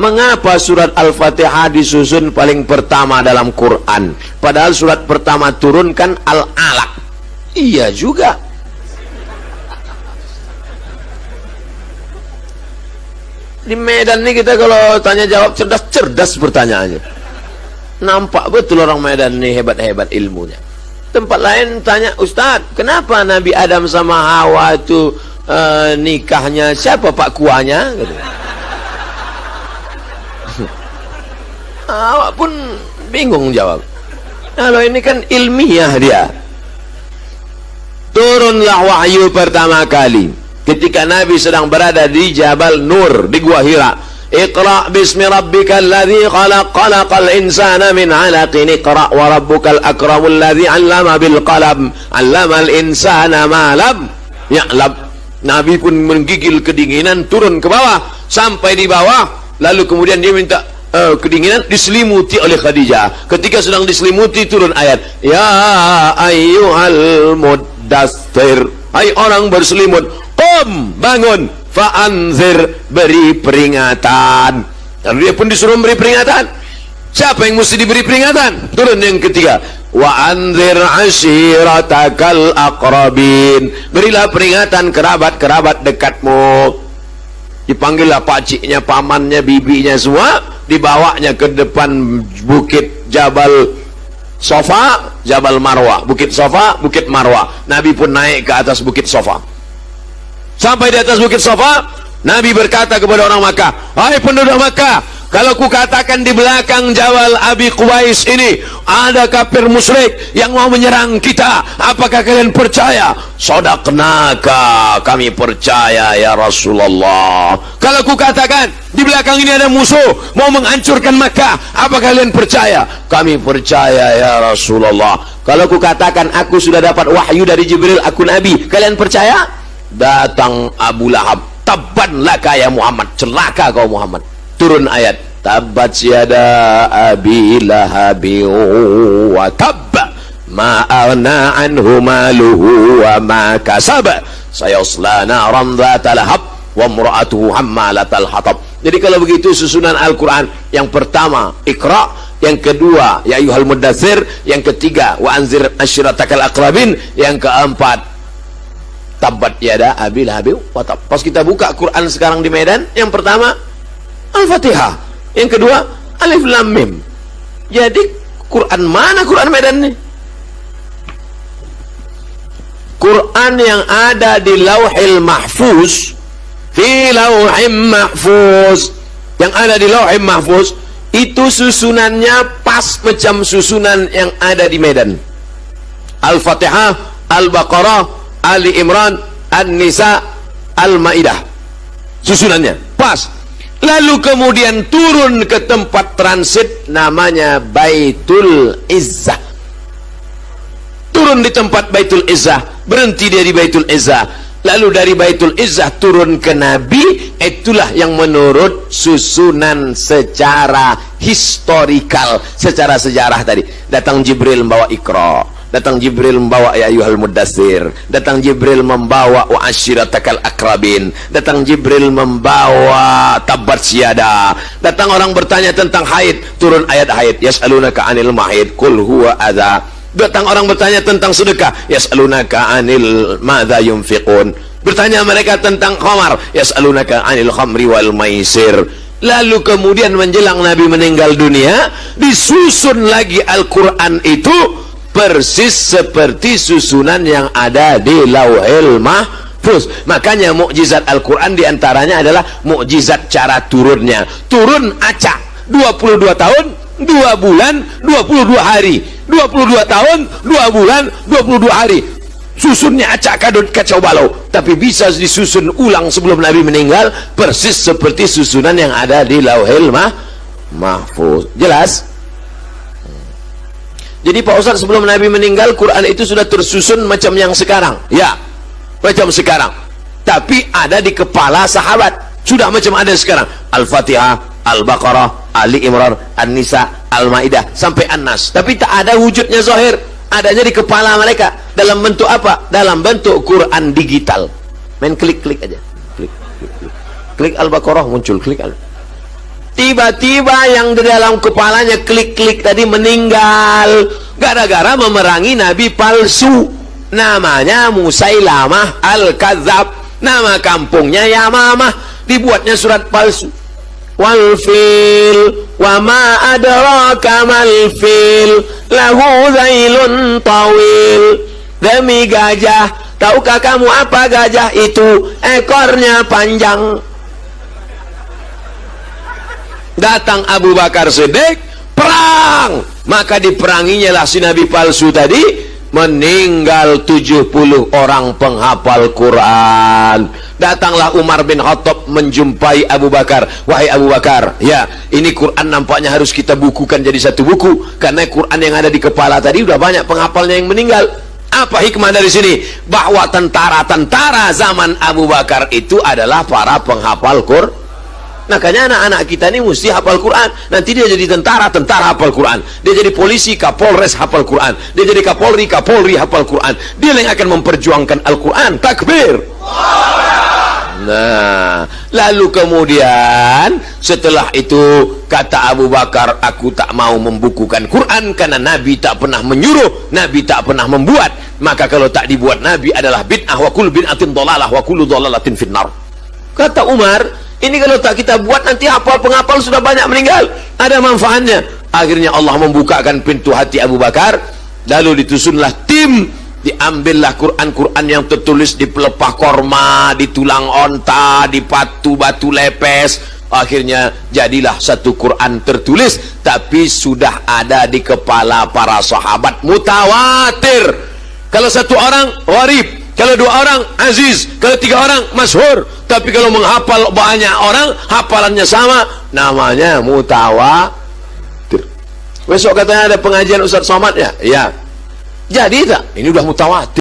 Mengapa surat Al-Fatihah disusun paling pertama dalam Quran? Padahal surat pertama turun kan Al-Alaq. Iya juga. Di Medan nih kita kalau tanya jawab cerdas pertanyaannya. Nampak betul orang Medan nih hebat-hebat ilmunya. Tempat lain tanya, Ustadz, kenapa Nabi Adam sama Hawa itu nikahnya siapa pak kuahnya? Gitu. Awak pun bingung jawab. Kalau ini kan ilmiah dia. Turunlah wahyu pertama kali ketika Nabi sedang berada di Jabal Nur di Gua Hira. Iqra bismi rabbikal ladzi khalaq, khalaqal insana min 'alaqin, iqra wa rabbukal akramul ladzi 'allama bil qalam, 'allamal insana ma lam ya'lam. Nabi pun menggigil kedinginan, turun ke bawah sampai di bawah, lalu kemudian dia minta kedinginan, diselimuti oleh Khadijah. Ketika sedang diselimuti turun ayat, ya ayyuhal muddatsir, hai orang berselimut, qum, bangun, fa'anzir, beri peringatan. Lalu dia pun disuruh beri peringatan. Siapa yang mesti diberi peringatan? Turun yang ketiga, wa anzir ashiratakal aqrabin, berilah peringatan kerabat-kerabat dekatmu. Dipanggillah pakciknya, pamannya, bibinya semua, dibawanya ke depan bukit Jabal Sofa, Jabal Marwah, bukit Sofa, bukit Marwah. Nabi pun naik ke atas bukit Sofa. Sampai di atas bukit Sofa, Nabi berkata kepada orang Makkah, hai penduduk Makkah, kalau ku katakan di belakang Jabal Abi Qubais ini ada kafir musyrik yang mau menyerang kita, apakah kalian percaya? Sadaqnaka, kami percaya ya Rasulullah. Kalau ku katakan di belakang ini ada musuh mau menghancurkan Makkah, apakah kalian percaya? Kami percaya ya Rasulullah. Kalau ku katakan aku sudah dapat wahyu dari Jibril, aku Nabi, kalian percaya? Datang Abu Lahab, tabban laka ya Muhammad, celaka kau Muhammad. Turun ayat, tabbat yada abi lahabi wa tabba ma aghna anhu maluhu wa ma kasab sayasla naran dzata lahab wa imra'atuhu hammalatal hatab. Jadi kalau begitu susunan Al-Quran, yang pertama Iqra, yang kedua ya ayyuhal muddatsir, yang ketiga wa anzir ashiratakal aqrabin, yang keempat tabbat yada abi lahabi wa tab. Pas kita buka Quran sekarang di Medan, yang pertama Al-Fatihah, yang kedua Alif Lam Mim. Jadi Quran mana Quran Medan nih? Quran yang ada di Lauhil Mahfuz, fi Lauhim Mahfuz, yang ada di Lauhil Mahfuz itu susunannya pas macam susunan yang ada di Medan. Al-Fatihah, Al-Baqarah, Ali Imran, An-Nisa, Al-Maidah, susunannya pas. Lalu kemudian turun ke tempat transit namanya Baitul Izzah. Turun di tempat Baitul Izzah, berhenti dia di Baitul Izzah. Lalu dari Baitul Izzah turun ke Nabi. Itulah yang menurut susunan secara historikal, secara sejarah tadi. Datang Jibril membawa Iqra, datang Jibril membawa ya ayyuhal muddatsir, datang Jibril membawa wa ashiratakal akrabin, datang Jibril membawa tabbat syada, datang orang bertanya tentang haid, turun ayat haid, yas'alunaka 'anil mahid qul huwa adza, datang orang bertanya tentang sedekah, yas'alunaka 'anil madza yunfiqun, bertanya mereka tentang khamar, yas'alunaka 'anil khamri wal maisir. Lalu kemudian menjelang Nabi meninggal dunia, disusun lagi Al-Quran itu persis seperti susunan yang ada di Lauhil Mahfuz. Makanya mukjizat Al-Quran diantaranya adalah mukjizat cara turunnya. Turun acak 22 tahun 2 bulan 22 hari, 22 tahun 2 bulan 22 hari. Susunnya acak kadut kacau balau, tapi bisa disusun ulang sebelum Nabi meninggal persis seperti susunan yang ada di Lauhil Mahfuz. Jelas? Jadi Pak Ustadz, sebelum Nabi meninggal Quran itu sudah tersusun macam yang sekarang? Ya, macam sekarang, tapi ada di kepala sahabat, sudah macam ada sekarang. Al-Fatihah, Al-Baqarah, Ali Imran, An-Nisa, Al-Maidah sampai An-Nas, tapi tak ada wujudnya zahir, adanya di kepala mereka. Dalam bentuk apa? Dalam bentuk Quran digital. Main klik-klik aja, klik Al-Baqarah muncul, klik Tiba-tiba yang di dalam kepalanya klik-klik tadi meninggal gara-gara memerangi nabi palsu. Namanya Musailamah Al-Kadzab. Nama kampungnya Yamamah. Dibuatnya surat palsu. Wal fil wa ma adraka mal fil lahu zailun tawil. Demi gajah, tahukah kamu apa gajah itu? Ekornya panjang. Datang Abu Bakar Siddiq, perang. Maka diperanginya lah si nabi palsu tadi. Meninggal 70 orang penghafal Quran. Datanglah Umar bin Khattab menjumpai Abu Bakar. Wahai Abu Bakar, ya, ini Quran nampaknya harus kita bukukan jadi satu buku, karena Quran yang ada di kepala tadi udah banyak penghafalnya yang meninggal. Apa hikmah dari sini? Bahwa tentara-tentara zaman Abu Bakar itu adalah para penghafal Quran. Makanya anak-anak kita ini mesti hafal Quran. Nanti dia jadi tentara, tentara hafal Quran. Dia jadi polisi, kapolres hafal Quran. Dia jadi kapolri, kapolri hafal Quran. Dia yang akan memperjuangkan Al-Quran. Takbir. Nah, lalu kemudian setelah itu kata Abu Bakar, aku tak mau membukukan Quran karena Nabi tak pernah menyuruh, Nabi tak pernah membuat. Maka kalau tak dibuat Nabi adalah bid'ah, wa kullu bid'atin dhalalah wa kullu dhalalatin finnar. Kata Umar, ini kalau tak kita buat nanti penghafal sudah banyak meninggal, ada manfaatnya. Akhirnya Allah membukakan pintu hati Abu Bakar, lalu ditusunlah tim, diambillah Quran-Quran yang tertulis di pelepah korma, di tulang onta, di batu lepes. Akhirnya jadilah satu Quran tertulis, tapi sudah ada di kepala para sahabat, mutawatir. Kalau satu orang gharib, kalau dua orang aziz, kalau tiga orang masyhur. Tapi kalau menghafal banyak orang, hafalannya sama, namanya mutawatir. Besok katanya ada pengajian Ustaz Somad ya? Ya. Jadi tak? Ini udah mutawatir.